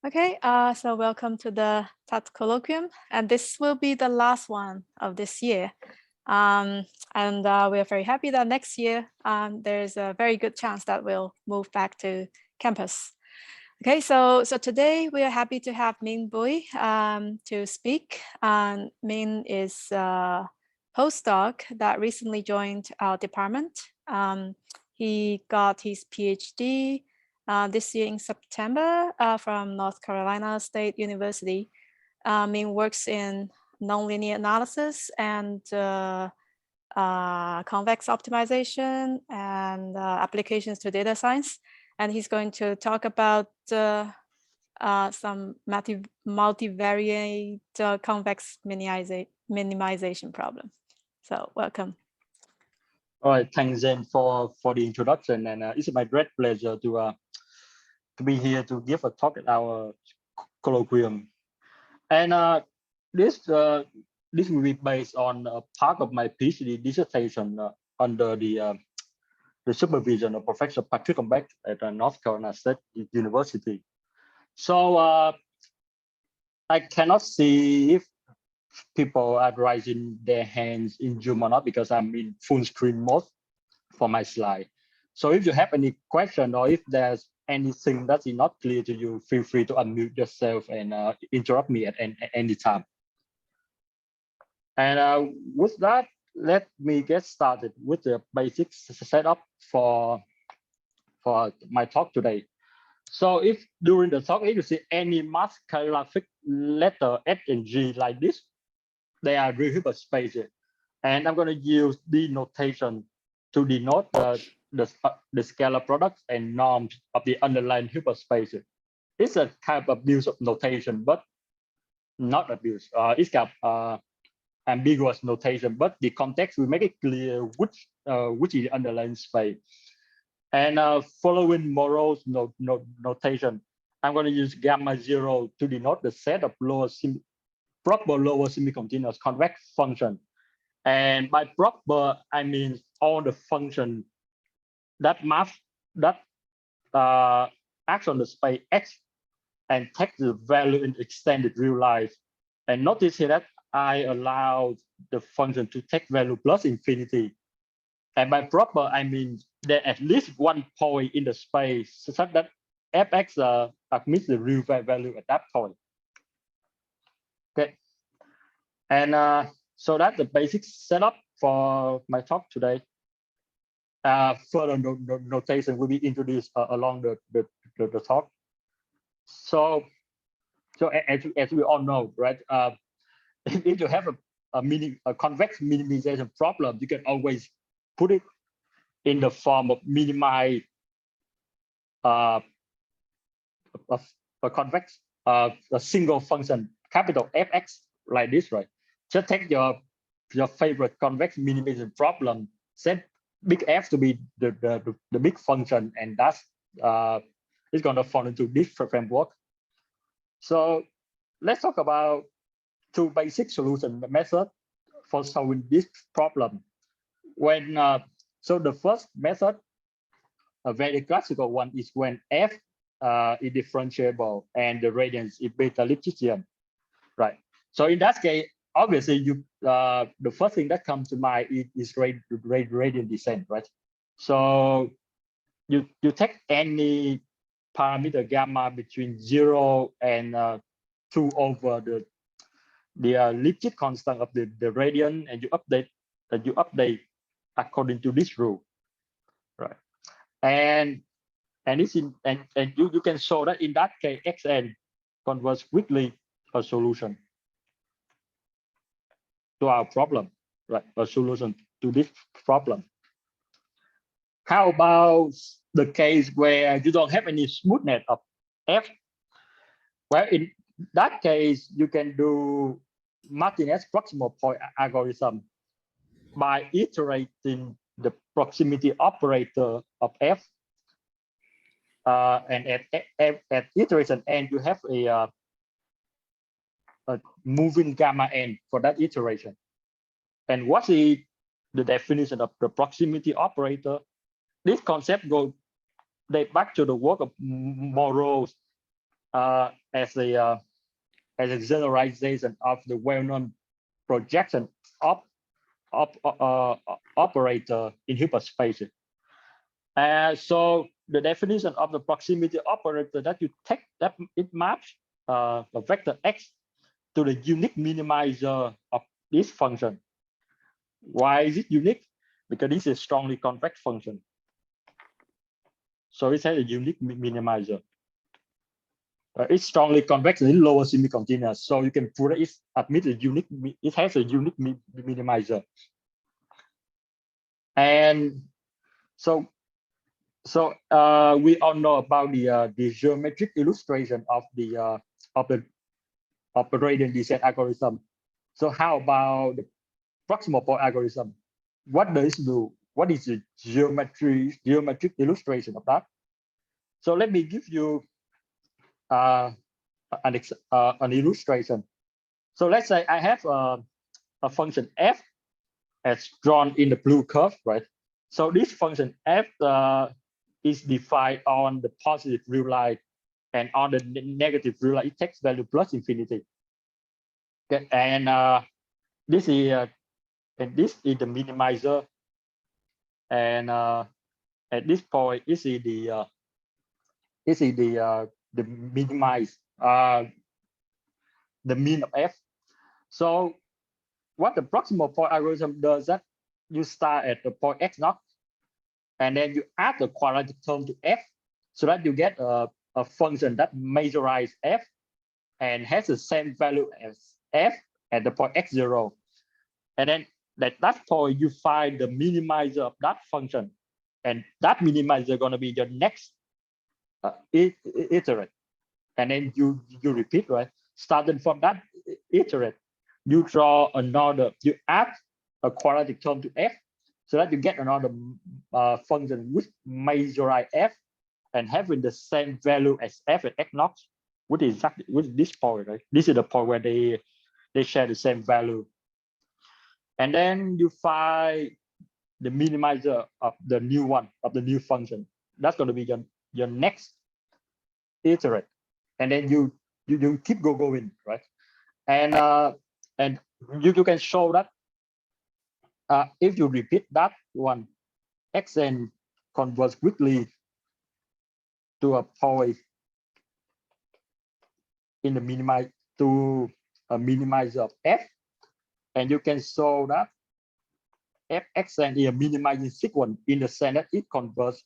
Okay, so welcome to the Tutte Colloquium, and this will be the last one of this year. And we are very happy that next year there's a very good chance that we'll move back to campus. Okay, so today we are happy to have Minh Bui to speak. Minh is a postdoc that recently joined our department. He got his PhD this year in September from North Carolina State University. Minh works in nonlinear analysis and convex optimization and applications to data science. And he's going to talk about some multivariate convex minimization problem. So welcome. All right, thanks Zen for the introduction, and it's my great pleasure to be here to give a talk at our colloquium. And this will be based on a part of my PhD dissertation under the supervision of Professor Patrick Convex at North Carolina State University. So I cannot see if people are raising their hands in Zoom or not because I'm in full screen mode for my slide. So if you have any question or if there's anything that is not clear to you, feel free to unmute yourself and interrupt me at any time. And with that, let me get started with the basic setup for my talk today. So if during the talk, if you see any math calligraphic letter H and G like this, they are real Hilbert spaces. And I'm going to use the notation to denote the scalar products and norms of the underlying Hilbert spaces. It's a type of abuse of notation, but not abuse. It's kind of ambiguous notation, but the context will make it clear which is the underlying space. And following Morrow's notation, I'm going to use gamma 0 to denote the set of proper lower semi-continuous convex function. And by proper, I mean all the function that map that acts on the space X and take the value in extended real life. And notice here that I allow the function to take value plus infinity. And by proper, I mean that at least one point in the space such that fx admits the real value at that point. Okay, and so that's the basic setup for my talk today. Further notation will be introduced along the talk. So as we all know, right? If you have a convex minimization problem, you can always put it in the form of minimize a convex a single function capital Fx like this, right? Just take your favorite convex minimization problem, set big F to be the big function, and that's it's going to fall into this framework. So let's talk about two basic solution methods for solving this problem. When so the first method, a very classical one, is when F is differentiable and the radiance is beta Lipschitzian, right? So in that case, obviously you the first thing that comes to mind is radiant descent, right? So you take any parameter gamma between 0 and 2 over the Lipschitz constant of the radian, and you update according to this rule, right? And it's in and you can show that in that case xn converts quickly a solution to our problem, right? A solution to this problem. How about the case where you don't have any smoothness of f? Well, in that case, you can do Martinez proximal point algorithm by iterating the proximity operator of f, and at iteration n, you have a moving gamma n for that iteration. And what is the definition of the proximity operator? This concept goes back to the work of Morrow's as a generalization of the well-known projection operator in Hilbert space. So the definition of the proximity operator that you take, that it maps a vector x to the unique minimizer of this function. Why is it unique? Because this is a strongly convex function. So it has a unique minimizer. It's strongly convex and lower semi-continuous. So you can put it admit a unique. It has a unique minimizer. And so we all know about the geometric illustration of the gradient descent algorithm. So how about the proximal point algorithm? What does it do? What is the geometric illustration of that? So let me give you an illustration. So let's say I have a function f as drawn in the blue curve, right? So this function f is defined on the positive real line, and on the negative real line, it takes value plus infinity. Okay, and this is the minimizer, and at this point, this is the minimize the mean of f. So what the proximal point algorithm does that you start at the point x naught, and then you add the quadratic term to f, so that you get a function that measures f and has the same value as f at the point x0. And then at that point, you find the minimizer of that function, and that minimizer is going to be your next iterate. And then you repeat, right? Starting from that iterate, you draw another, you add a quadratic term to f, so that you get another function which measures f and having the same value as f at x naught, which is exactly with this point, right? This is the point where they share the same value. And then you find the minimizer of the new one, of the new function. That's going to be your next iterate. And then you keep going, right? And you can show that if you repeat that one, xn converts quickly to a point in the minimize to a minimizer of f, and you can show that fxn is a minimizing sequence in the sense that it converts,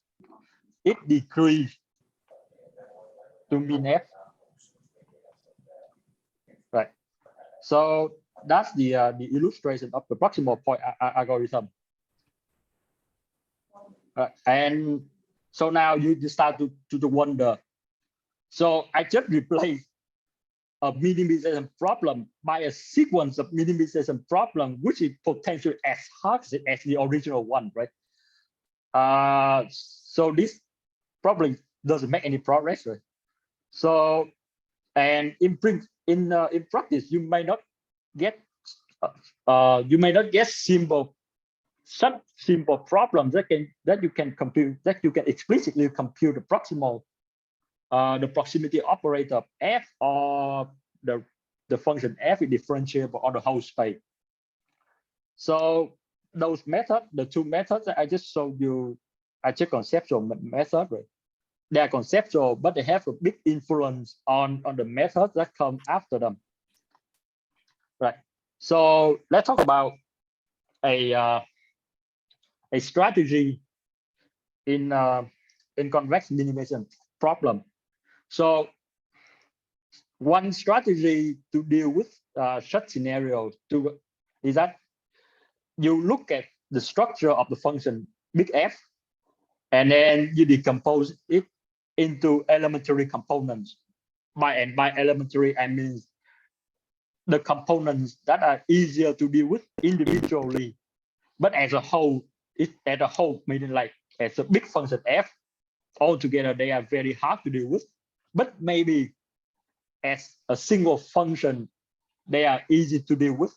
it decreases to min f, right? So that's the illustration of the proximal point algorithm. And so now you start to wonder. So I just replaced a minimization problem by a sequence of minimization problem, which is potentially as hard as the original one, right? So this probably doesn't make any progress, right? So, and in practice, you may not get such simple problems that you can compute, that you can explicitly compute the proximal, the proximity operator of f, or the function f is differentiable on the whole space. So those methods, the two methods that I just showed you, are just conceptual methods, right? They are conceptual, but they have a big influence on the methods that come after them, right? So let's talk about a strategy in convex minimization problem. So one strategy to deal with such scenarios is that you look at the structure of the function big F, and then you decompose it into elementary components. By elementary, I mean the components that are easier to deal with individually, but as a whole, meaning like as a big function f, altogether they are very hard to deal with, but maybe as a single function, they are easy to deal with.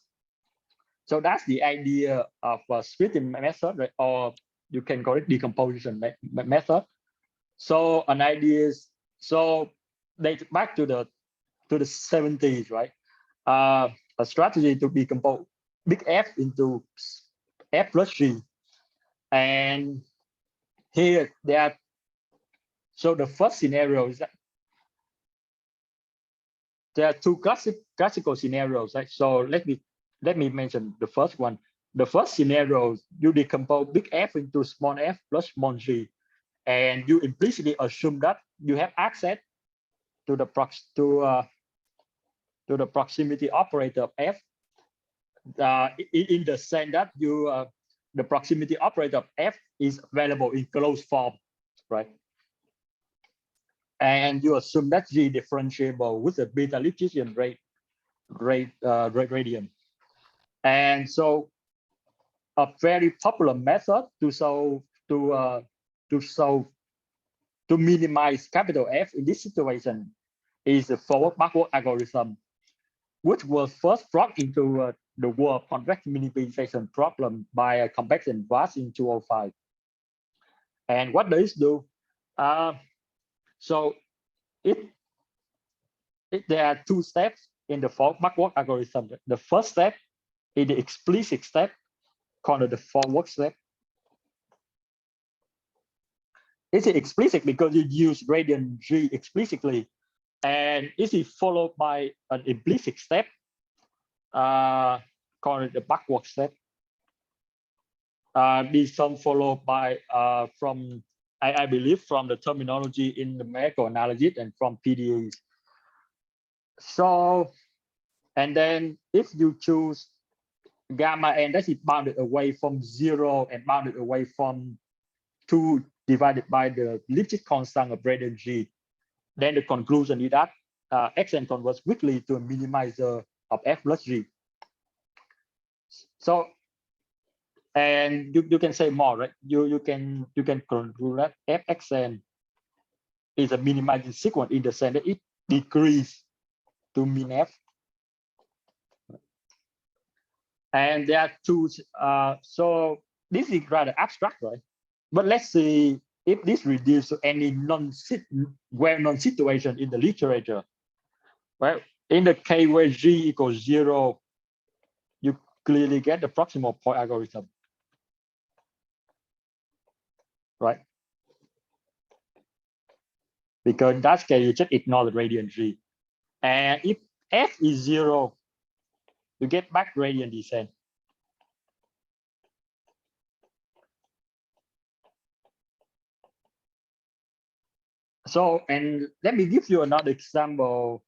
So that's the idea of a splitting method, right? Or you can call it decomposition method. So an idea is, so date back to the 70s, right? A strategy to decompose big F into F plus G. And here they are. So the first scenario is that there are two classical scenarios, right? So let me mention the first one. The first scenario, you decompose big F into small f plus small g, and you implicitly assume that you have access to the proximity operator of F, in the sense that the proximity operator of F is available in closed form, right? And you assume that G differentiable with a beta Lipschitzian gradient. And so a very popular method to minimize capital F in this situation is the forward-backward algorithm, which was first brought into the world convex minimization problem by Convex and Vast in 2005. And what does it do? So there are two steps in the forward-backward algorithm. The first step is the explicit step, called the forward step. It's explicit because you use gradient G explicitly, and it is followed by an implicit step, called the backward step. This some followed by from I believe from the terminology in the numerical analysis and from PDEs. So, and then if you choose gamma n that is bounded away from 0 and bounded away from 2 divided by the Lipschitz constant of gradient G, then the conclusion is that Xn converges quickly to a minimizer of F plus G. So, and you can say more, right? You can conclude that Fxn is a minimizing sequence in the sense that it decreases to min F. And there are two, so this is rather abstract, right? But let's see if this reduces to any well-known situation in the literature. Well, in the case where G equals 0, you clearly get the proximal point algorithm, right? Because in that case, you just ignore the gradient G. And if F is 0, you get back gradient descent. So, and let me give you another example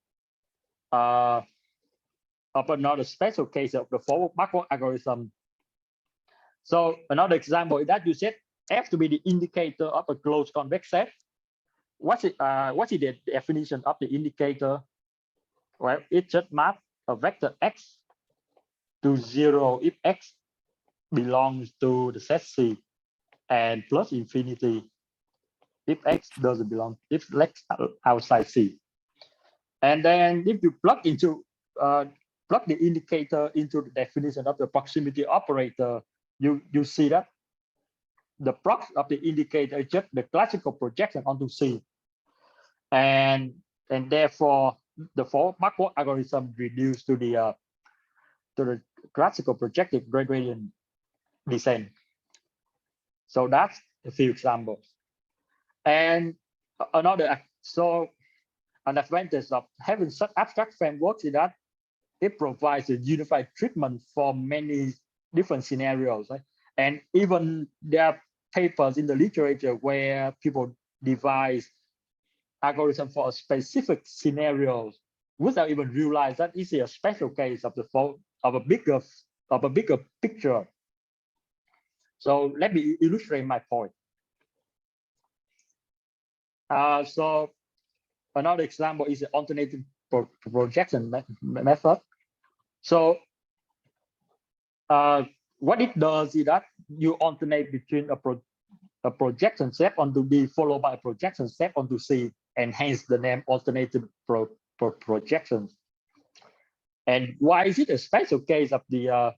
of another special case of the forward-backward algorithm. So another example is that you set F to be the indicator of a closed convex set. What is the definition of the indicator? Well, it just maps a vector X to 0 if X belongs to the set C, and plus infinity if X doesn't belong, if X outside C. And then if you plug the indicator into the definition of the proximity operator, you see that the prox of the indicator is just the classical projection onto C, and therefore the forward-backward algorithm reduced to the classical projective gradient descent. So that's a few examples. And an advantage of having such abstract frameworks is that it provides a unified treatment for many different scenarios, right? And even there are papers in the literature where people devise algorithm for a specific scenarios without even realize that it's a special case of a bigger picture. So let me illustrate my point. So another example is the alternative projection method. So what it does is that you alternate between a projection set onto B followed by a projection set onto C, and hence the name alternative projections. And why is it a special case of the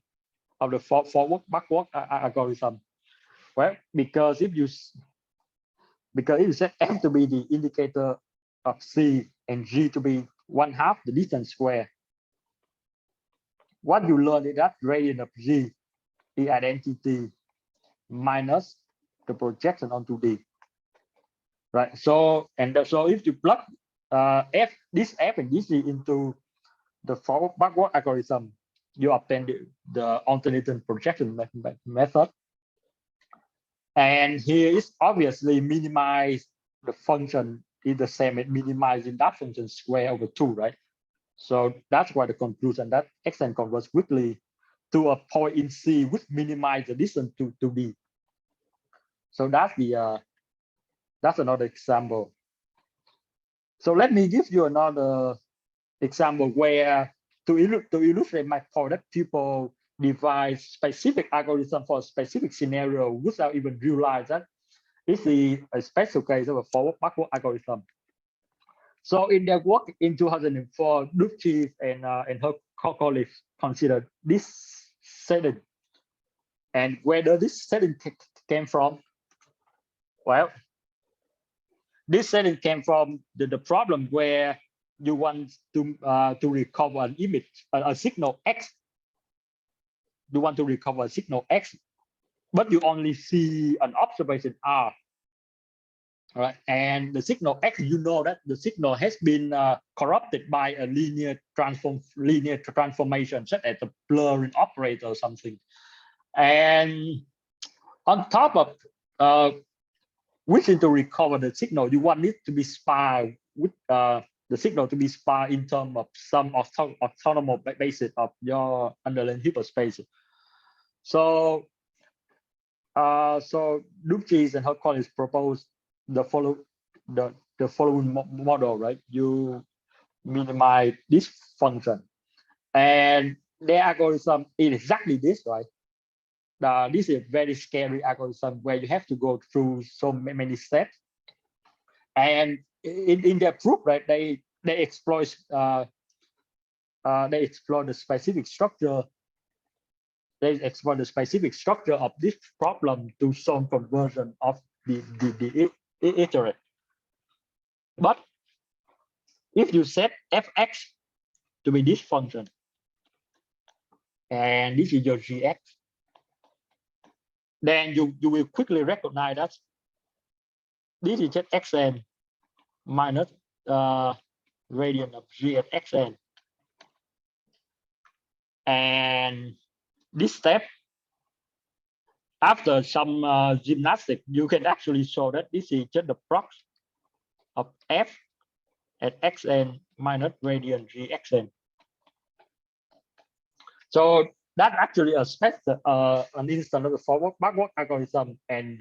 forward-backward algorithm? Well, because if you set F to be the indicator of C and G to be 1/2 the distance square. What you learn is that gradient of G is identity minus the projection onto D. Right. So so if you plug this F and this G into the forward backward algorithm, you obtain the alternating projection method. And here is obviously minimize the function is the same as minimizing that function square over 2, right? So that's why the conclusion that Xn converges quickly to a point in C which minimize the distance to D. So that's the that's another example. So let me give you another example where to illustrate my point that people devise specific algorithm for a specific scenario without even realize that it's a special case of a forward backward algorithm. So in their work in 2004, Douglas-Rachford and her colleagues considered this setting. And where does this setting came from? Well, this setting came from the problem where you want to recover an image, a signal X. You want to recover a signal X, but you only see an observation R. Right, and the signal X, you know that the signal has been corrupted by a linear transformation, such as a blurring operator or something. And on top of wishing to recover the signal, you want it to be sparse with the signal to be sparse in terms of some autonomous basis of your underlying Hilbert space. So Douglas and her colleagues proposed the following model, right? You minimize this function, and their algorithm is exactly this, right? This is a very scary algorithm where you have to go through so many steps. And in their proof, right, they exploit the specific structure. They explore the specific structure of this problem to solve conversion of the iterate. But if you set fx to be this function, and this is your gx, then you will quickly recognize that this is just xn minus gradient of g at xn. And this step, after some gymnastics, you can actually show that this is just the prox of f at xn minus gradient g xn. So that's actually an instance of the forward backward algorithm, and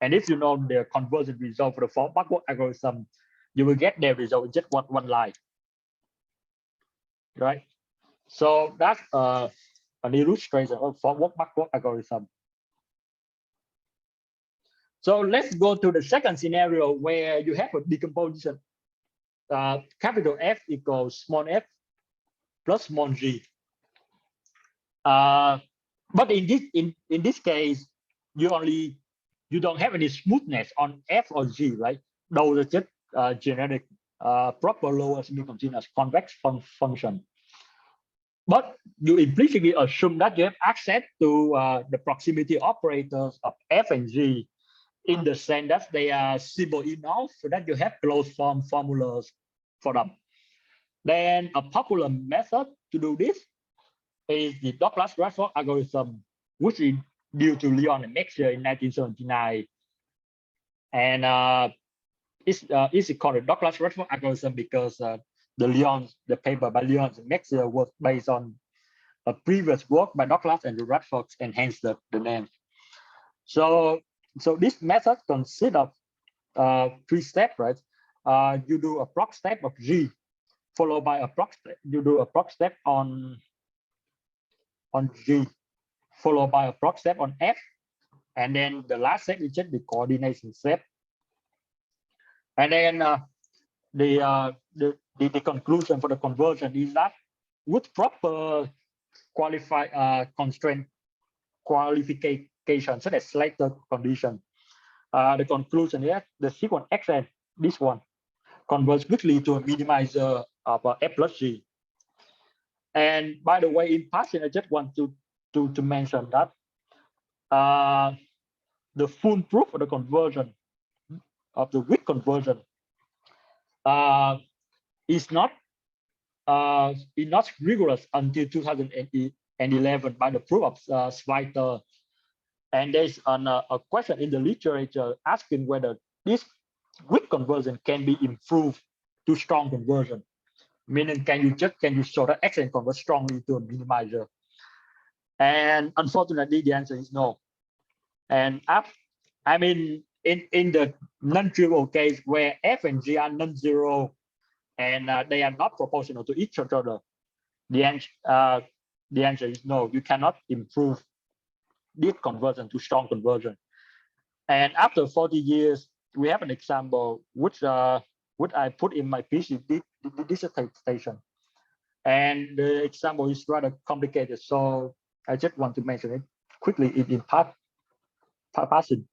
if you know the conversion result for the forward backward algorithm, you will get their result in just one line, right? So that's an illustration of forward backward algorithm. So let's go to the second scenario where you have a decomposition. Capital F equals small f plus small g. But in this case, you don't have any smoothness on f or g, right? Those are just generic proper lower semi-continuous convex function. But you implicitly assume that you have access to the proximity operators of f and g, in the sense that they are simple enough so that you have closed form formulas for them. Then a popular method to do this is the Douglas-Rachford algorithm, which is due to Leon and Mexer in 1979. And it's called the Douglas-Rachford algorithm because the paper by Leon and Mexer was based on a previous work by Douglas and Rachford, and hence the name. So this method consists of 3 steps, right? You do a prox step of G, followed by a prox step. You do a prox step on G, followed by a prox step on F, and then the last step is just the coordination step. And then the conclusion for the conversion is that with proper constraint qualification, such as Slater condition, the conclusion is the sequence xn, this one, converge quickly to a minimizer of F plus G. And by the way, in passing, I just want to mention that the full proof of the conversion of the weak conversion is not rigorous until 2011 by the proof of Schweiter. And there's a question in the literature asking whether this weak conversion can be improved to strong conversion. Meaning, can you show that X can convert strongly to a minimizer? And unfortunately, the answer is no. And I mean, in the non-trivial case where F and G are non-zero and they are not proportional to each other, the answer is no. You cannot improve this conversion to strong conversion. And after 40 years, we have an example which I put in my PhD dissertation. And the example is rather complicated, so I just want to mention it quickly in passing.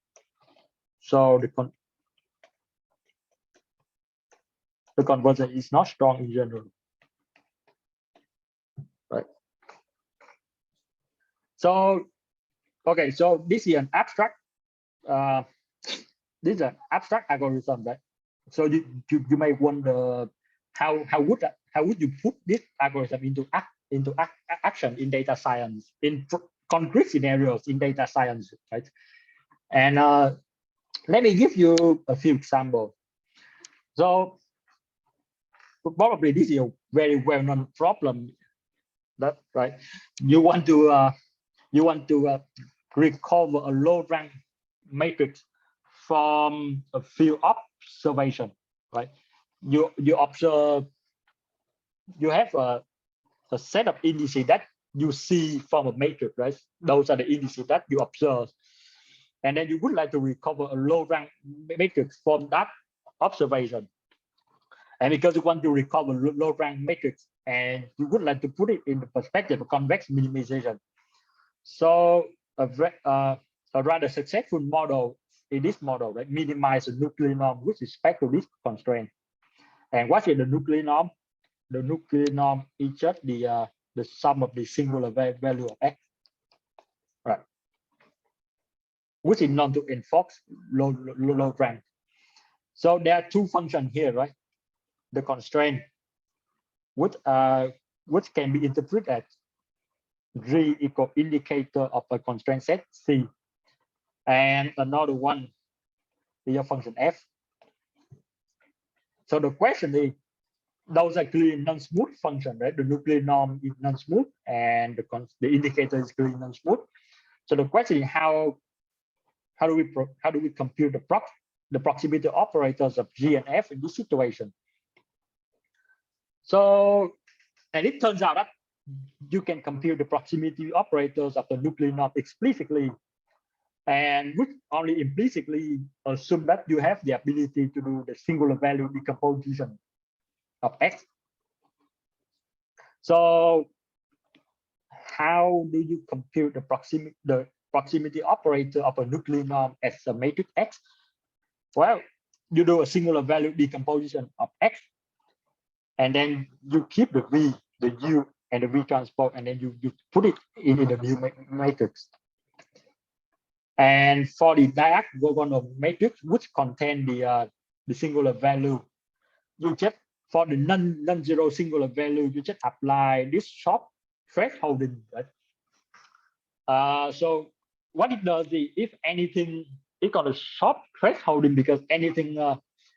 So the conversion is not strong in general, right? So, okay, so this is an abstract. This is an abstract algorithm, right? So you may wonder how would you put this algorithm into action in data science, in concrete scenarios in data science, right? And let me give you a few examples. So probably this is a very well-known problem. That right? You want to recover a low-rank matrix from a field observation, right? You observe. You have a set of indices that you see from a matrix, right? Those are the indices that you observe. And then you would like to recover a low rank matrix from that observation. And because you want to recover low rank matrix and you would like to put it in the perspective of convex minimization. So a rather successful model in this model, right, minimize the nuclear norm with respect to this constraint. And what is the nuclear norm? The nuclear norm is just the sum of the singular value of x, right? Which is known to enforce low rank. So there are two functions here, right? The constraint, which can be interpreted as G equal indicator of a constraint set C, and another one is a function f. So the question is, those are clearly non-smooth function, right? The nuclear norm is non-smooth, and the indicator is clearly non-smooth. So the question is how do we compute the proximity operators of G and F in this situation? So, and it turns out that you can compute the proximity operators of the nuclear norm explicitly, and which only implicitly assume that you have the ability to do the singular value decomposition of X. So how do you compute the proximity operator of a nuclear norm as a matrix X? Well, you do a singular value decomposition of X, and then you keep the V, the U, and the V transpose, and then you put it in the new matrix. And for the diagonal matrix, which contain the singular value, you just, for the non-zero singular value, you just apply this short thresholding, right? So what it does is, if anything, it got a short thresholding because anything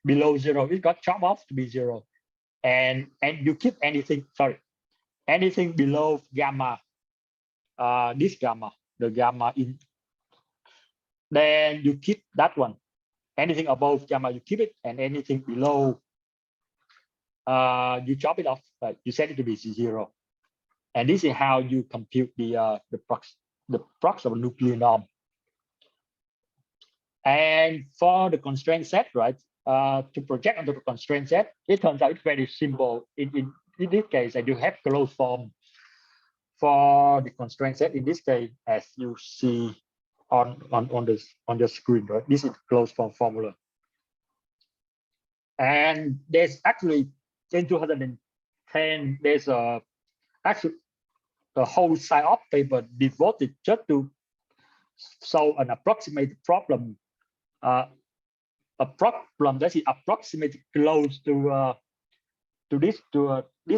below zero, it got chopped off to be zero. And you keep anything below gamma, this gamma, the gamma in, then you keep that one. Anything above gamma, you keep it, and anything below, you chop it off, right? You set it to be zero. And this is how you compute the prox of a nuclear norm. And for the constraint set, right, to project onto the constraint set, it turns out it's very simple. In this case, that you have closed form for the constraint set. In this case, as you see on the screen, right? This is closed form formula. And there's actually in 2010, there's actually a whole sci-op paper devoted just to solve an approximate problem, a problem that is approximately close to this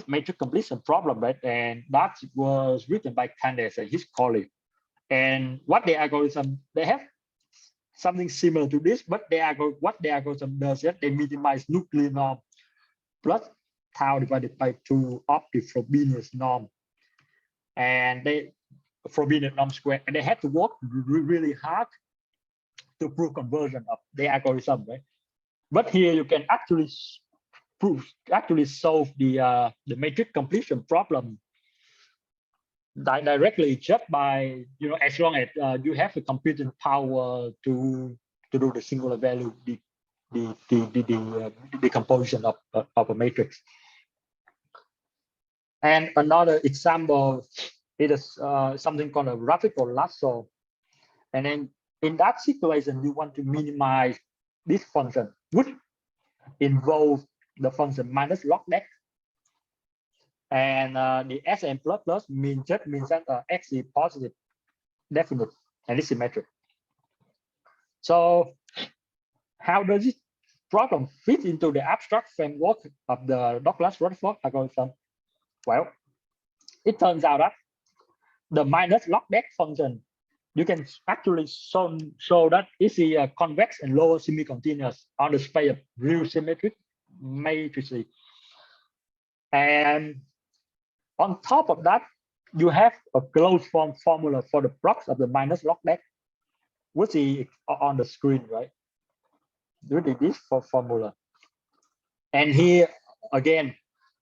matrix completion problem, right? And that was written by Candace and his colleague. And what the algorithm, they have something similar to this, but what the algorithm does is they minimize nuclear norm plus tau divided by 2 of the Frobenius norm. And they Frobenius norm squared, and they had to work really hard to prove conversion of the algorithm, right? But here you can actually solve the matrix completion problem directly just by, as long as you have the computing power to do the singular value the decomposition of a matrix. And another example is something called a graphical lasso. And then in that situation, you want to minimize this function, which involves the function minus log deck. And the Sn plus plus means that x is positive, definite, and it's symmetric. So how does this problem fit into the abstract framework of the Douglas-Rachford algorithm? Well, it turns out that the minus log deck function, you can actually show that it's a convex and lower semi-continuous on the space of real symmetric matrices. And on top of that, you have a closed form formula for the prox of the minus log deck, which is on the screen, right? Really, this formula. And here again,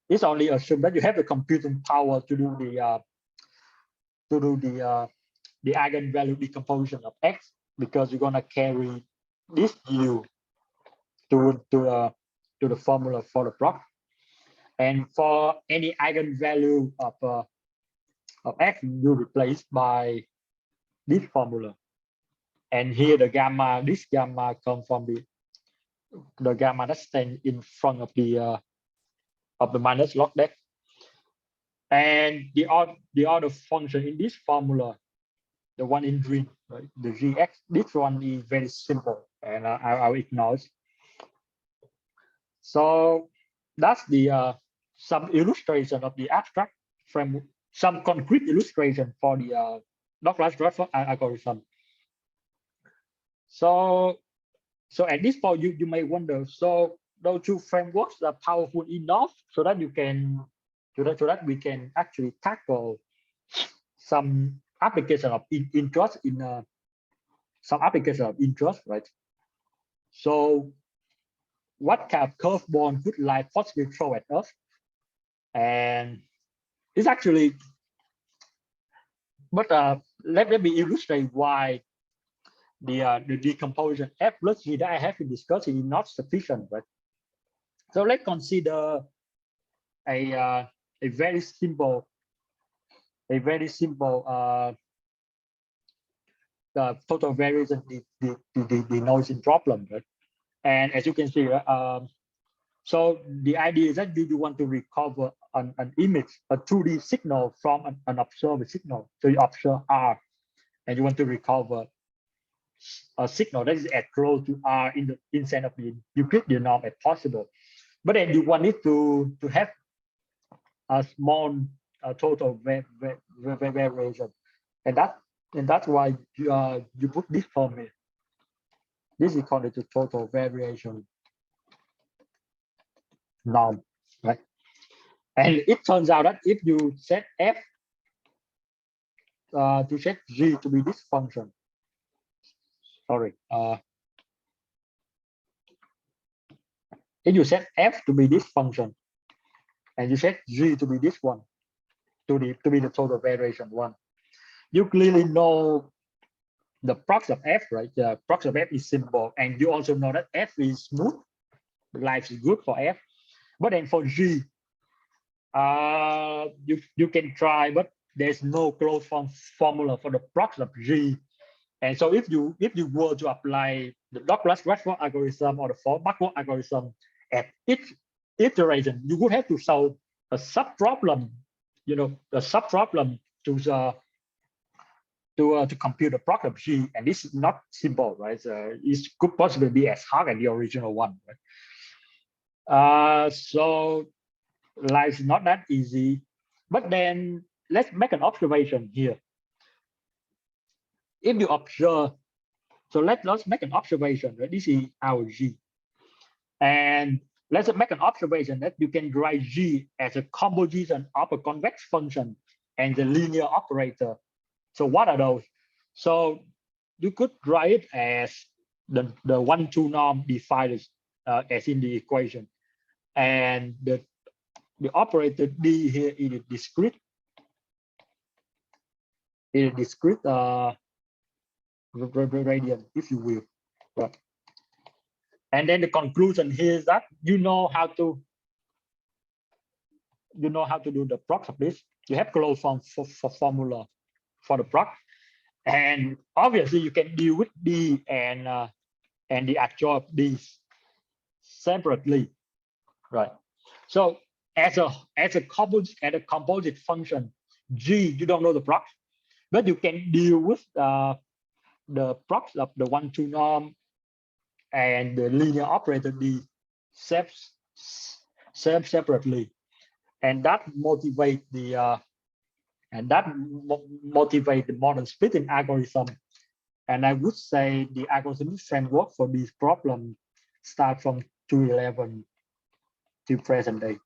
it's only assumed that you have the computing power to do the eigenvalue decomposition of x, because you're gonna carry this u to the formula for the prox. And for any eigenvalue of x, you replace by this formula. And here the gamma, this gamma comes from the gamma that stands in front of the minus log deck. And the other function in this formula, the one in green, right, the gx, this one is very simple, and I'll ignore it. So that's the some illustration of the abstract framework, some concrete illustration for the Douglas-Rachford algorithm. So at this point, you may wonder, so those two frameworks are powerful enough so that we can actually tackle some application of interest in some application of interest, right? So what kind of curveball could life possibly throw at us? And it's actually, but let me illustrate why the decomposition f plus g that I have been discussing is not sufficient, right? So let's consider a very simple total variation the noising problem, right? And as you can see, so the idea is that you want to recover an image, a 2D signal from an observed signal. So you observe R, and you want to recover a signal that is as close to R in the inside of the Euclidean norm as possible. But then you want it to have a small total variation, and that's why you put this formula. This is called the total variation norm, right? And it turns out that if you set f to set g to be this function, sorry, if you set f to be this function, and you set g to be this one, to be the total variation one, you clearly know the prox of f, right? The prox of f is simple, and you also know that f is smooth. Life is good for f, but then for g, you can try, but there's no closed form formula for the prox of g. And so if you were to apply the Douglas-Rachford algorithm or the Ford-Backward algorithm, at each iteration, you would have to solve a sub-problem, a sub-problem to compute the product of G, and this is not simple, right? So it could possibly be as hard as the original one, right? So life is not that easy, but then let's make an observation here. If you observe, so let's make an observation, right? This is our G, and let's make an observation that you can write G as a composition of a convex function and the linear operator. So what are those? So you could write it as the 1-2 norm defined as in the equation, and the operator D here is discrete. It is discrete radian, if you will. Right. And then the conclusion here is that you know how to do the prox of this. You have closed form for formula for the prox, and obviously you can deal with D and the actual of D separately, right? So as a composite function, G, you don't know the prox, but you can deal with the prox of the 1-2 norm and the linear operator D separately, and that motivates the modern splitting algorithm. And I would say the algorithmic framework for this problem start from 2011 to present day.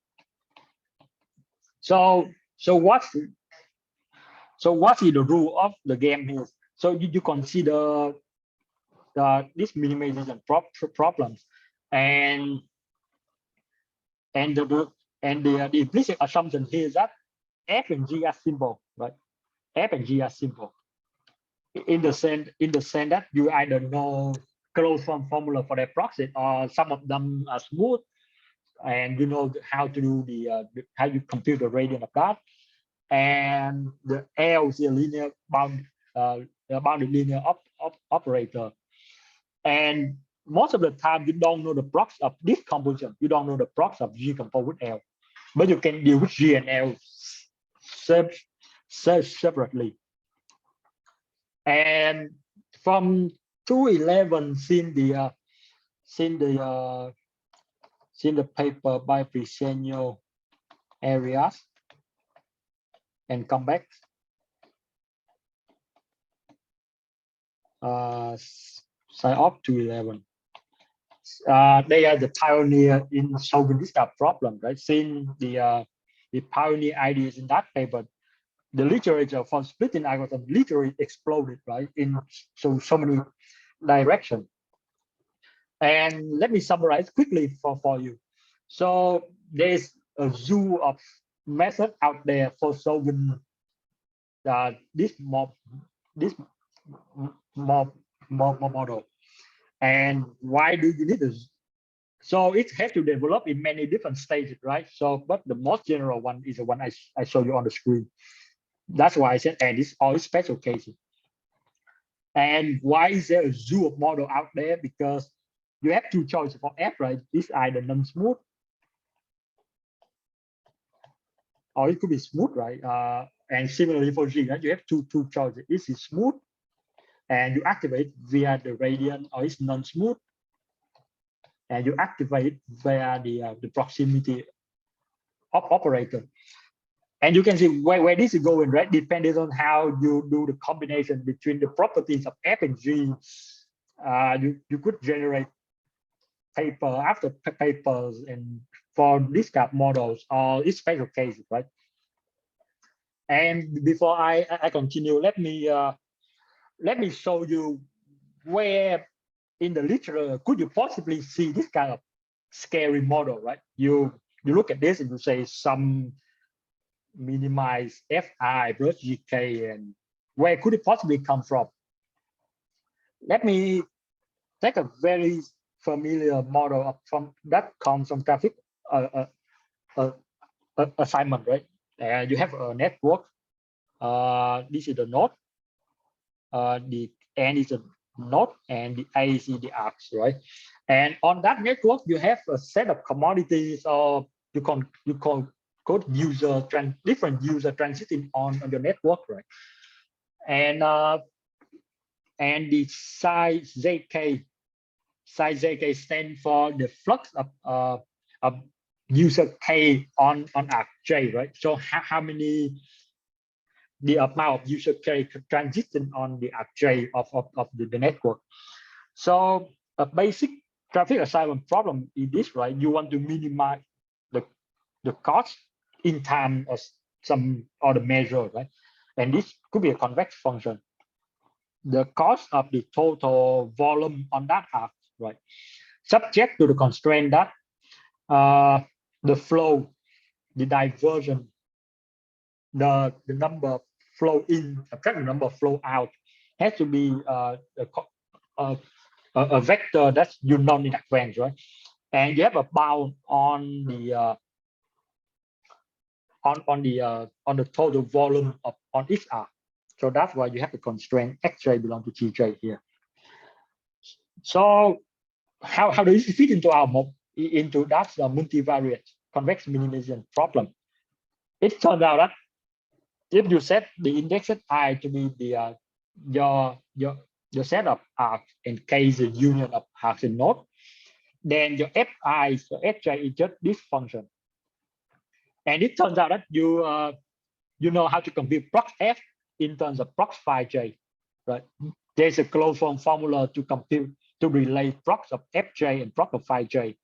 So what's the rule of the game here? So you consider this minimization problems, and the implicit assumption here is that F and G are simple, right? F and G are simple in the sense that you either know closed form formula for their proxy, or some of them are smooth, and you know how to do how you compute the radian of that, and the L is a linear bounded linear operator. And most of the time you don't know the prox of this composition. You don't know the prox of G composed with L, but you can deal with G and L separately. And from 2011, since the paper by Briceño, Arias, and Convex, side of 2011. They are the pioneer in solving this type of problem, right? Since the pioneer ideas in that paper, the literature for splitting algorithm literally exploded, right? In so many directions. And let me summarize quickly for you. So there's a zoo of methods out there for solving this model. And why do you need this? So it has to develop in many different stages, right? So, but the most general one is the one I show you on the screen. That's why I said, and it's all special cases. And why is there a zoo of model out there? Because you have two choices for F, right? It's either non-smooth, or it could be smooth, right? And similarly for G, right? You have two choices. This is smooth, and you activate via the radian, or it's non-smooth, and you activate via the proximity operator. And you can see where this is going, right? Depending on how you do the combination between the properties of F and G, you could generate paper after papers and for this kind of models or its special cases, right? And before I continue, let me show you where in the literature could you possibly see this kind of scary model, right? You look at this and you say some minimize Fi plus GK, and where could it possibly come from? Let me take a very familiar model that comes from graphic assignment, right? You have a network. This is the node. The N is node and the A is the arcs, right? And on that network, you have a set of commodities, or you can code different user transiting on your network, right? And the size zk stand for the flux of user k on arc j, right? So how many, the amount of user k transiting on the arc j of the network. So a basic traffic assignment problem is this, right? You want to minimize the cost in time of some other measure, right? And this could be a convex function. The cost of the total volume on that arc, right? Subject to the constraint that the flow, the diversion, the number of flow in, subtract the number of flow out, has to be a vector that's you known in advance, right? And you have a bound on the on the total volume of on each arc. So that's why you have the constraint xj belong to tj here. So how does it fit into our into that multivariate convex minimization problem? It turns out that if you set the indexed I to be the your set of arcs and k is the union of arcs and node, then your fi, so xj is just this function. And it turns out that you know how to compute prox f in terms of prox phi j, right? There's a closed form formula to compute, to relate prox of fj and prox of phi j.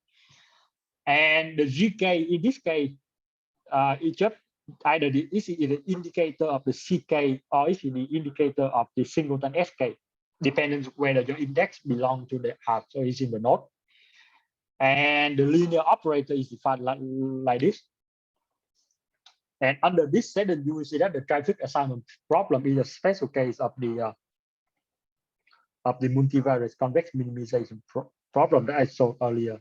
And the gk in this case is just either the indicator of the ck or is the indicator of the singleton sk, depending whether your index belongs to the arc, so it's in the node. And the linear operator is defined like this. And under this setting, you will see that the traffic assignment problem is a special case of the multivariate convex minimization problem that I showed earlier.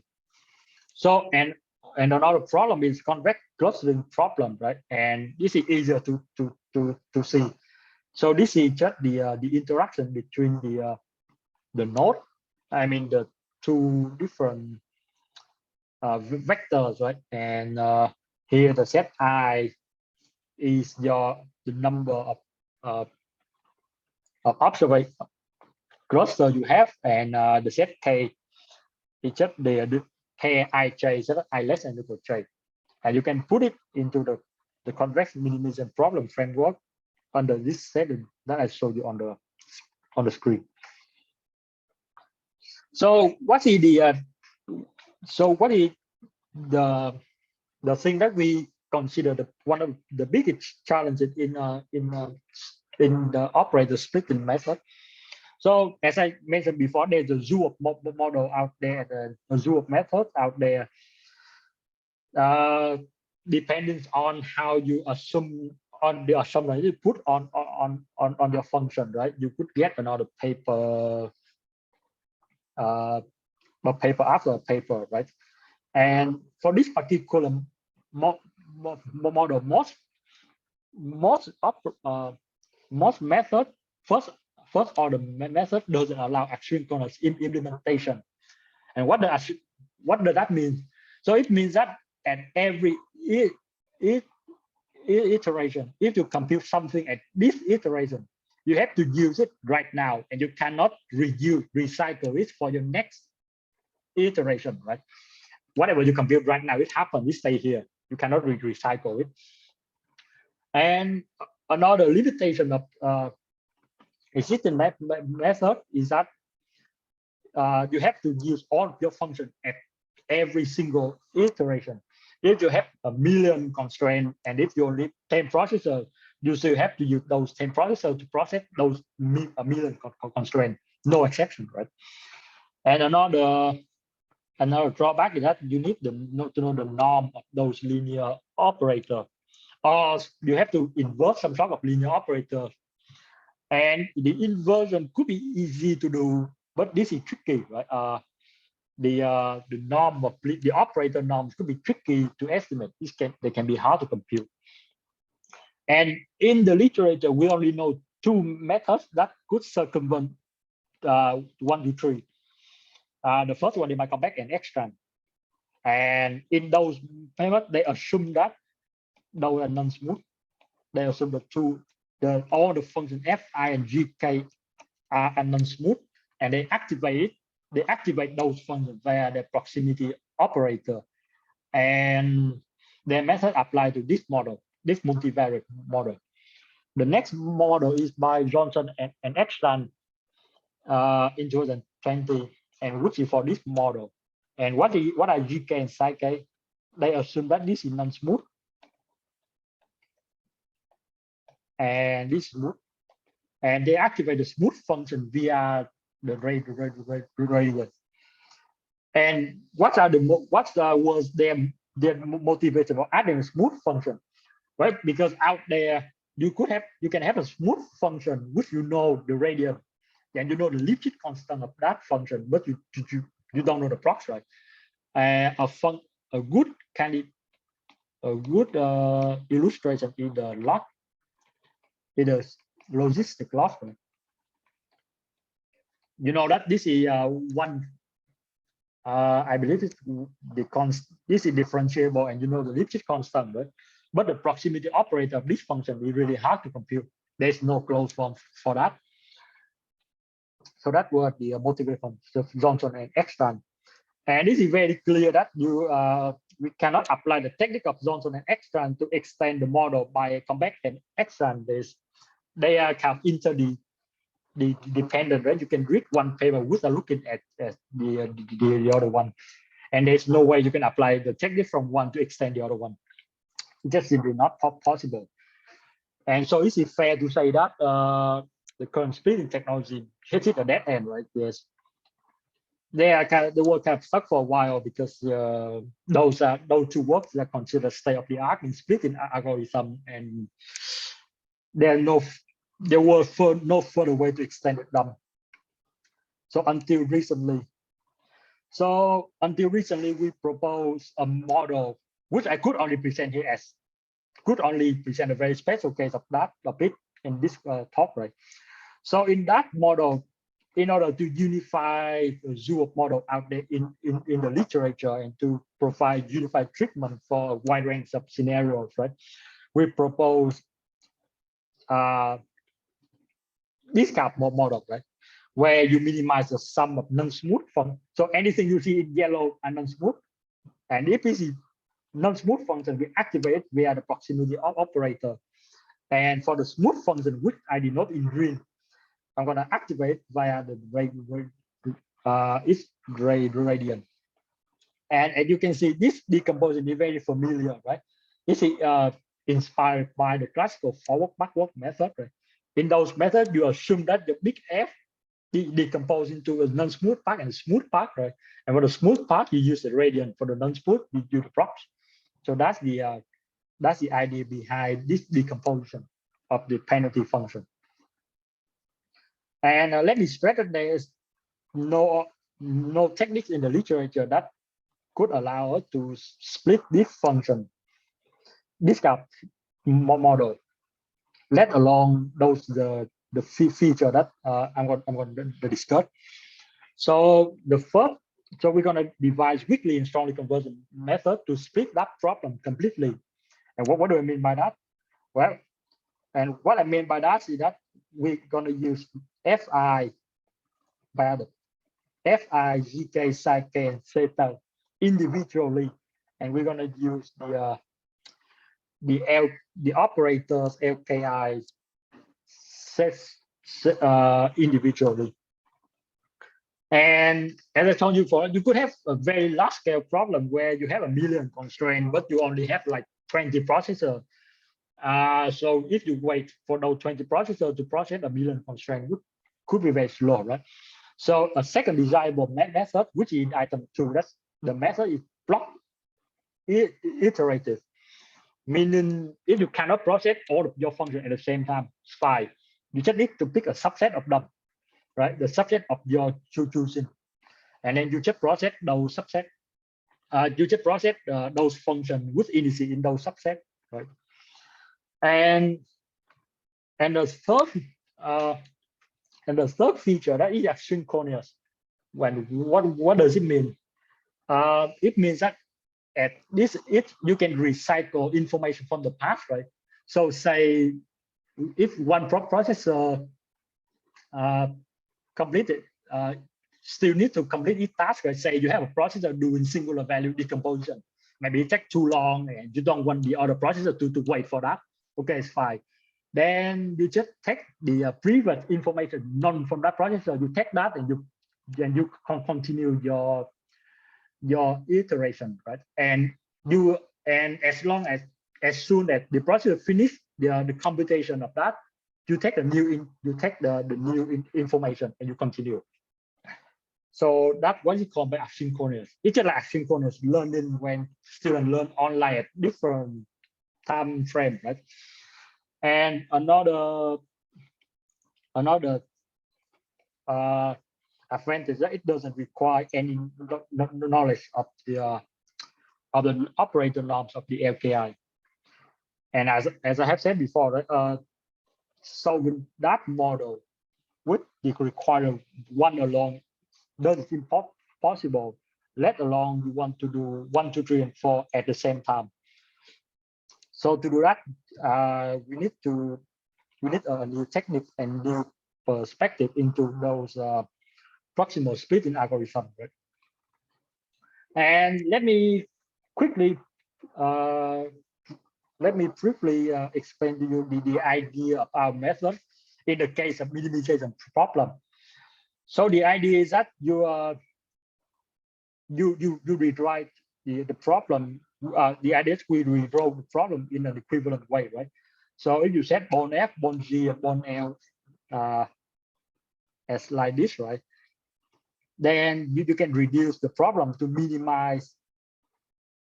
So and another problem is convex clustering problem, right? And this is easier to see. So this is just the interaction between the node, I mean the two different vectors, right? And here the set I is the number of observation cluster you have, and the set k is just the k ij set I less than equal j, and you can put it into the convex minimization problem framework under this setting that I showed you on the screen. So what is the thing that we consider one of the biggest challenges in the operator splitting method? So as I mentioned before, there's a zoo of model out there, a zoo of methods out there. Depending on how you assume on the assumption you put on your function, right? You could get another paper, a paper after a paper, right? And for this particular model, most method, first order method doesn't allow asynchronous implementation. And what does that mean? So it means that at every iteration, if you compute something at this iteration, you have to use it right now, and you cannot recycle it for your next iteration, right? Whatever you compute right now, it happens, it stays here. You cannot recycle it. And another limitation of existing method is that you have to use all of your function at every single iteration. If you have a million constraints, and if you only 10 processors, you still have to use those 10 processors to process those a million constraints, no exception, right? And another drawback is that you need to know the norm of those linear operators, or you have to invert some sort of linear operator. And the inversion could be easy to do, but this is tricky, right? The norm of the operator norms could be tricky to estimate. They can be hard to compute. And in the literature, we only know two methods that could circumvent 1 to 3. The first one is my convex and extend. And in those methods, they assume that those are non-smooth. They assume all the functions f, I, and g, k are non-smooth, and they activate those functions via the proximity operator. And their method applied to this model, this multivariate model. The next model is by Johnson and Eckstein in 2020, and which is for this model. And what are GK and psi k? They assume that this is non-smooth, and this smooth, and they activate the smooth function via the radius. And was their motivation for adding a smooth function, right? Because out there you can have a smooth function which you know the radius and you know the Lipschitz constant of that function, but you don't know the prox, right? A good illustration is the log, logistic log. Right? You know that this is one. I believe this is differentiable, and you know the Lipschitz constant, right? But the proximity operator of this function is really hard to compute. There's no closed form for that. So that was the motivation of Johnson and Eckstein. And this is very clear that we cannot apply the technique of Johnson and Eckstein to extend the model by Convex and Eckstein. They are kind of interdependent, right? You can read one paper without looking at the other one. And there's no way you can apply the technique from one to extend the other one. It's just simply not possible. And so is it fair to say that the current splitting technology hits it a dead end, right? Yes. They were kind of stuck for a while because those two works are considered state of the art in splitting algorithm, and there was no further way to extend them. So until recently, we proposed a model which I could only present here a very special case of it in this talk, right? So in that model, in order to unify the zoo of model out there in the literature and to provide unified treatment for a wide range of scenarios, right? We propose this kind of model, right? Where you minimize the sum of non-smooth functions. So anything you see in yellow are non-smooth. And if it's non-smooth function, we activate via the proximity operator. And for the smooth function, which I denote in green, I'm going to activate via the gradient. And as you can see, this decomposition is very familiar, right? This is inspired by the classical forward-backward method. Right? In those methods, you assume that the big F decomposes into a non-smooth part and a smooth part, right? And for the smooth part, you use the gradient. For the non-smooth, you use the prox. So that's the idea behind this decomposition of the penalty function. And let me stress that there is no techniques in the literature that could allow us to split this function, this kind of model, let alone the feature that I'm going to discuss. So we're going to devise weakly and strongly convergent method to split that problem completely. And what do I mean by that? Well, and what I mean by that is that we're going to use Fi via the Fi, Gk, Psi k, and theta individually, and we're going to use the operators Lki individually. And as I told you before, you could have a very large scale problem where you have 1 million constraints, but you only have like 20 processors. So if you wait for those 20 processors to process 1 million constraints, could be very slow, right? So a second desirable method, which is item 2, that's the method is block iterative, meaning if you cannot process all of your functions at the same time, it's fine. You just need to pick a subset of them, right? The subset of your choosing, and then you just process those subset. You just process those functions with indices in those subsets, right? And the third And the third feature, that is asynchronous. What does it mean? It means that at this you can recycle information from the past, right? So say if one processor completed still need to complete each task, right? Say you have a processor doing singular value decomposition, maybe it takes too long and you don't want the other processor to wait for that. Okay, it's fine. Then you just take the previous information known from that processor, you take that and you continue your iteration, right? And as soon as the processor finish the computation of that, you take the new information and you continue. So that's what is called by asynchronous. It's just like asynchronous learning when students learn online at different time frame, right? And another advantage that it doesn't require any knowledge of the operator norms of the LKI. And as I have said before, right, solving that model would require one alone doesn't seem possible, let alone you want to do 1, 2, 3, and 4 at the same time. So to do that, we need a new technique and new perspective into those proximal splitting algorithms. Right? And let me briefly explain to you the idea of our method in the case of minimization problem. So the idea is that you rewrite the problem. The idea is we redraw the problem in an equivalent way, right? So if you set bond F, bond G, and bond L as like this, right? Then you can reduce the problem to minimize.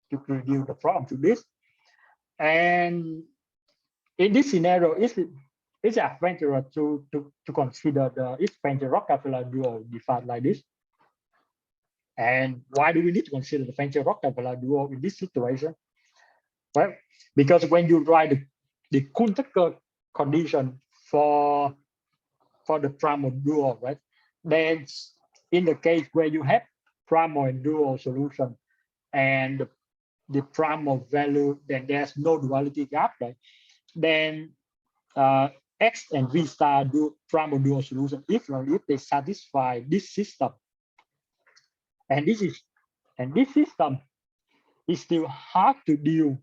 You can reduce the problem to this, and in this scenario, it's advantageous to consider the Fencher-Rockefeller duo defined like this. And why do we need to consider the Fencher-Rockefeller duo in this situation? Well, because when you write the Kuhn-Tucker condition for the primal duo, right? Then in the case where you have primal and dual solution and the primal value, then there's no duality gap, right? Then X and V star do primal dual solution if they satisfy this system. And this system is still hard to deal.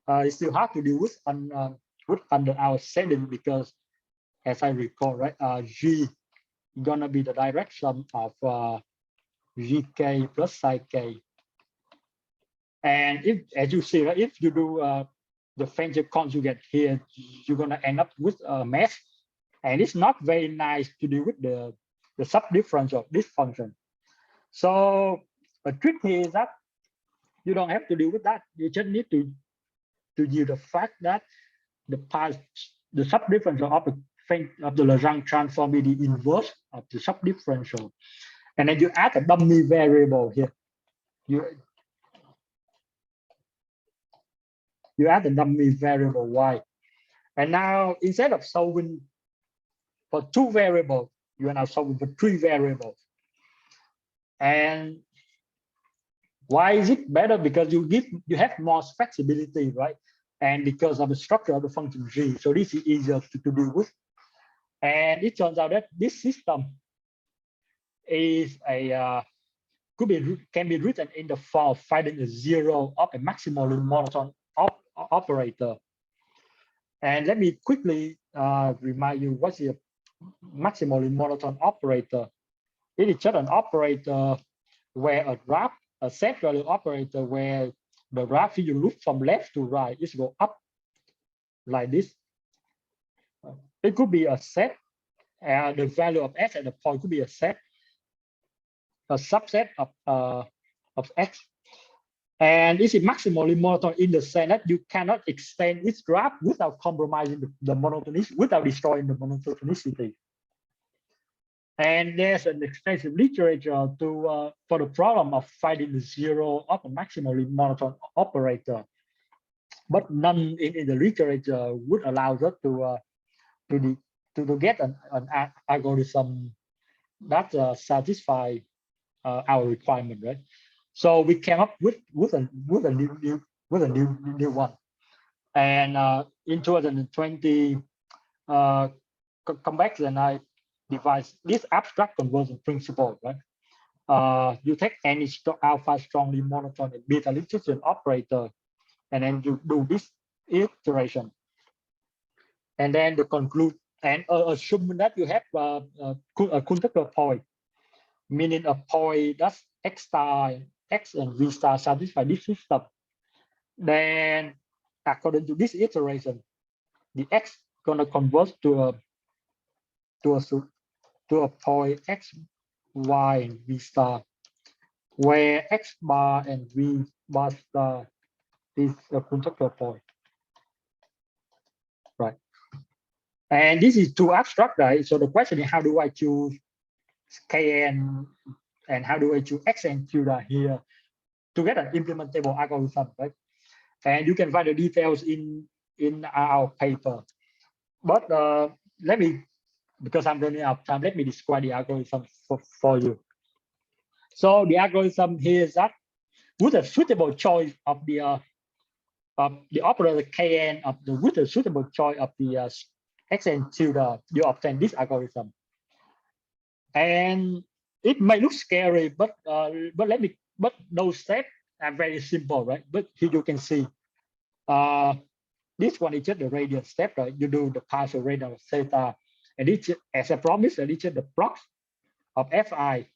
It's still hard to deal with under our setting because, as I recall, right, G gonna be the direction of GK plus psi k. And if, as you see, right, if you do the Fencher conjugate here, you're gonna end up with a mess, and it's not very nice to deal with the subdifference of this function. So a trick here is that you don't have to deal with that. You just need to deal the fact that the subdifferential of the Lagrange transform is the inverse of the subdifferential, and then you add a dummy variable here. You add the dummy variable y, and now instead of solving for 2 variables, you are now solving for 3 variables. And why is it better? Because you have more flexibility, right? And because of the structure of the function g, so this is easier to deal with. And it turns out that this system is can be written in the form of finding a zero of a maximally monotone operator. And let me quickly remind you what's the maximally monotone operator. It is just an operator where a set value operator where the graph, if you look from left to right, it go up like this. It could be a set, the value of x at the point could be a set, a subset of x. And this is maximally monotone in the sense that you cannot extend its graph without compromising the monotonicity, without destroying the monotonicity. And there's an extensive literature for the problem of finding the zero of a maximally monotone operator, but none in the literature would allow us to to get an algorithm that satisfy our requirement, right? So we came up with a new one, and in 2020, Convex and I devised this abstract conversion principle, right? You take any alpha strongly monotone and beta Lipschitzian operator, and then you do this iteration, and then to conclude, and assume that you have a conjecture point, meaning a point that's x star, x and v star satisfy this system. Then according to this iteration, the x gonna converge to a point x, y, and v star, where x bar and v bar star is a conjecture point, right? And this is too abstract, right? So the question is, how do I choose Kn and how do I choose x and tilde here to get an implementable algorithm, right? And you can find the details in our paper. But let me, because I'm running out of time, let me describe the algorithm for you. So the algorithm here is that with a suitable choice of the operator Kn with a suitable choice of the x and tilde, you obtain this algorithm. And it may look scary, but those steps are very simple, right? But here you can see this one is just the radial step, right? You do the partial radial of theta, and it's, as I promised, it's just the prox of fi.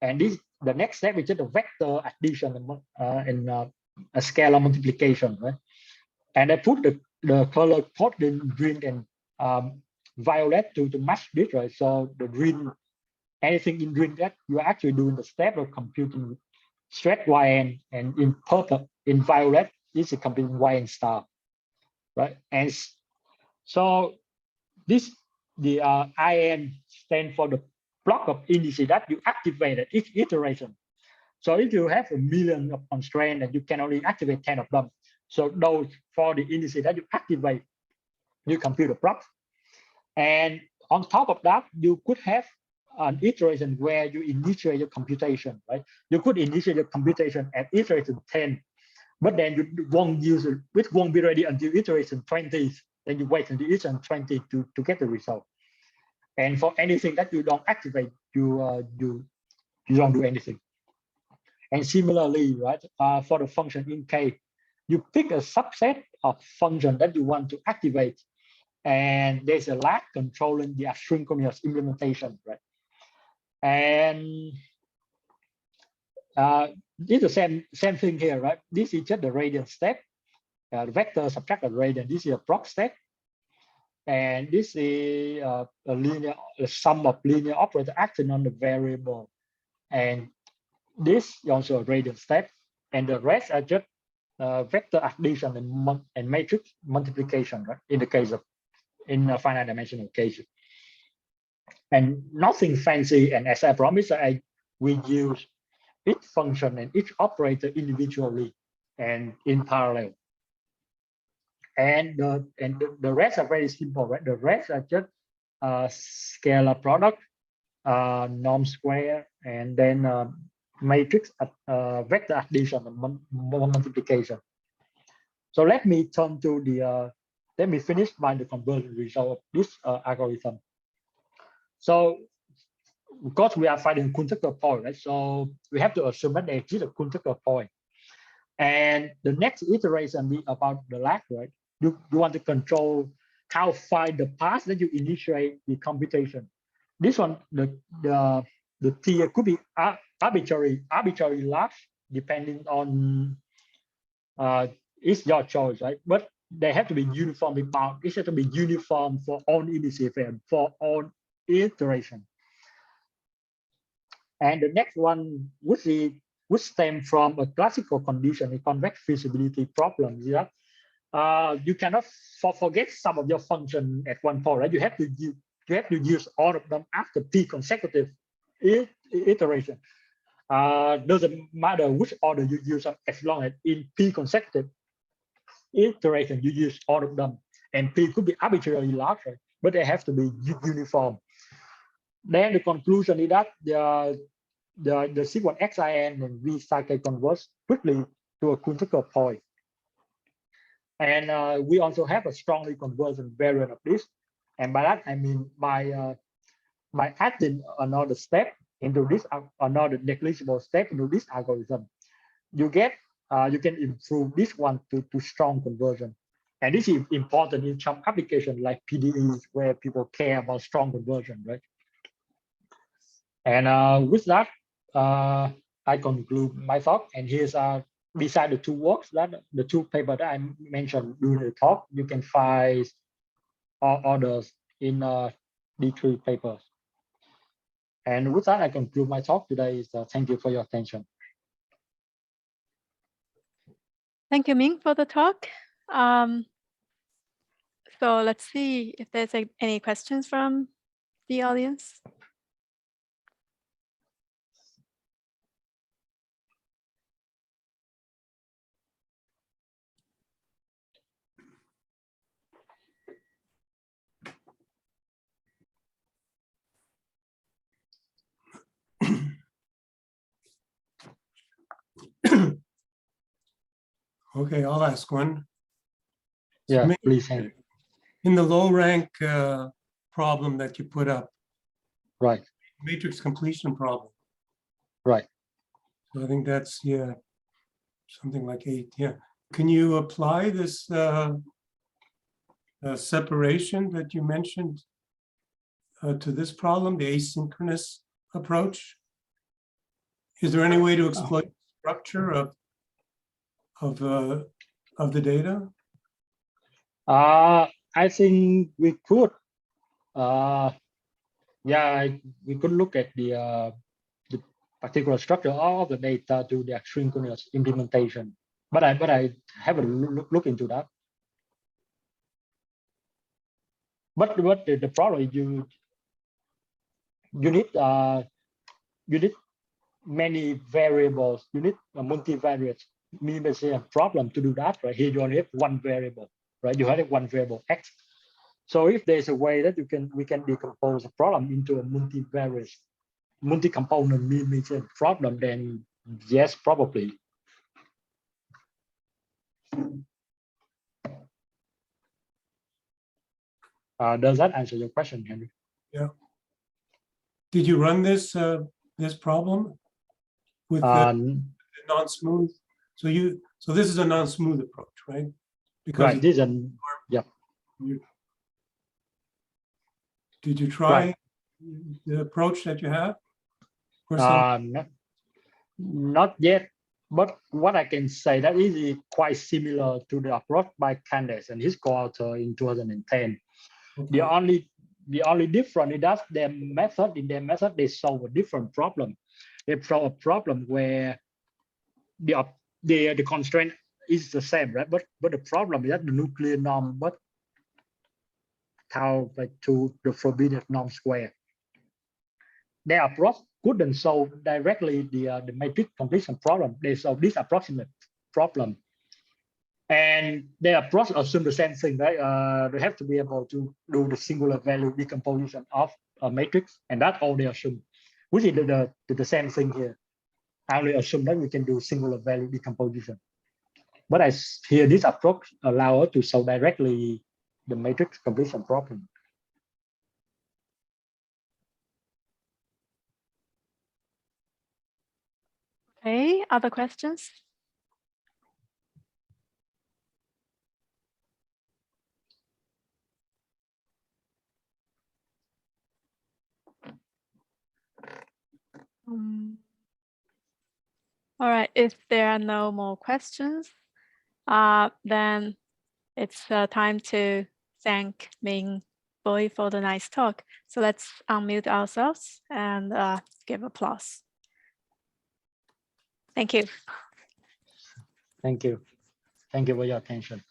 And this, the next step is just the vector addition and a scalar multiplication, right? And I put the color code in green and violet to match this, right? So the green, anything in green, that you're actually doing the step of computing straight yn, and in purple, in violet, this is computing yn star, right? And so this, the in stand for the block of indices that you activate at each iteration. So if you have 1 million of constraints and you can only activate 10 of them, so those for the indices that you activate, you compute the prox. And on top of that, you could have an iteration where you initiate your computation, right? You could initiate your computation at iteration 10, but then you won't use it, it won't be ready until iteration 20. Then you wait until iteration 20 to get the result. And for anything that you don't activate, you don't do anything. And similarly, right, for the function in K, you pick a subset of function that you want to activate, and there's a lag controlling the asynchronous implementation, right? And it's the same thing here, right? This is just the radial step, the vector subtract the radian. This is a proc step, and this is a sum of linear operator acting on the variable, and this is also a radial step, and the rest are just vector addition and matrix multiplication, right? In the case of in a finite dimensional case, and nothing fancy. And as I promised, we use each function and each operator individually and in parallel. And the rest are very simple, right? The rest are just scalar product, norm square, and then matrix vector addition and multiplication. So let me turn to the let me finish by the conversion result of this algorithm. So because we are finding conjecture point, right? So we have to assume that there exists a conjecture point. And the next iteration be about the lag, right? You want to control how far the path that you initiate the computation. This one, the T could be arbitrary large, depending on it's your choice, right? But they have to be uniformly bound. It has to be uniform for all indices and for all iteration. And the next one would stem from a classical condition, a convex feasibility problem. Yeah, you cannot forget some of your function at one point, right? You have to use all of them after p consecutive iteration. Doesn't matter which order you use them, as long as in p consecutive iteration you use all of them, and p could be arbitrarily large, right? but they have to be uniform. Then the conclusion is that the sequence XIN and V cycle converge quickly to a critical point. And we also have a strongly convergent variant of this. And by that, I mean by adding another step into this, another negligible step into this algorithm, you can improve this one to strong conversion. And this is important in some applications like PDEs where people care about strong conversion, right? And with that, I conclude my talk. And here's beside the two works, the two papers that I mentioned during the talk, you can find others in D3 papers. And with that, I conclude my talk today. So thank you for your attention. Thank you, Minh, for the talk. So let's see if there's any questions from the audience. Okay, I'll ask one. Yeah, So please. In the low rank problem that you put up, Right. Matrix completion problem. Right. So I think that's, yeah, something like 8. Yeah. Can you apply this separation that you mentioned to this problem, the asynchronous approach? Is there any way to exploit the structure of the data? I think we could. Yeah, we could look at the particular structure of the data to the asynchronous implementation. But I haven't looked into that. But the problem is you need many variables. You need a multivariate minimization problem to do that. Right here, you only have one variable. Right, you have one variable x. So if there's a way that we can decompose a problem into a multivariate, multi-component minimization problem, then yes, probably. Does that answer your question, Henry? Yeah. Did you run this this problem with the non-smooth? So this is a non-smooth approach, right? Because right. This is yeah. Did you try the approach that you have? Not yet. But what I can say that is quite similar to the approach by Candace and his co-author in 2010. Okay. The only difference is that in their method they solve a different problem. They solve a problem where the constraint is the same, right? But the problem is that the nuclear norm but tau by 2 the forbidden norm square. Their approach couldn't solve directly the matrix completion problem. They solve this approximate problem. And their approach assume the same thing, right? They have to be able to do the singular value decomposition of a matrix, and that's all they assume, which is the same thing here. I only assume that we can do singular value decomposition. But I hear this approach allows us to solve directly the matrix completion problem. Okay, other questions? All right, if there are no more questions, then it's time to thank Minh Bui for the nice talk. So let's unmute ourselves and give applause. Thank you. Thank you. Thank you for your attention.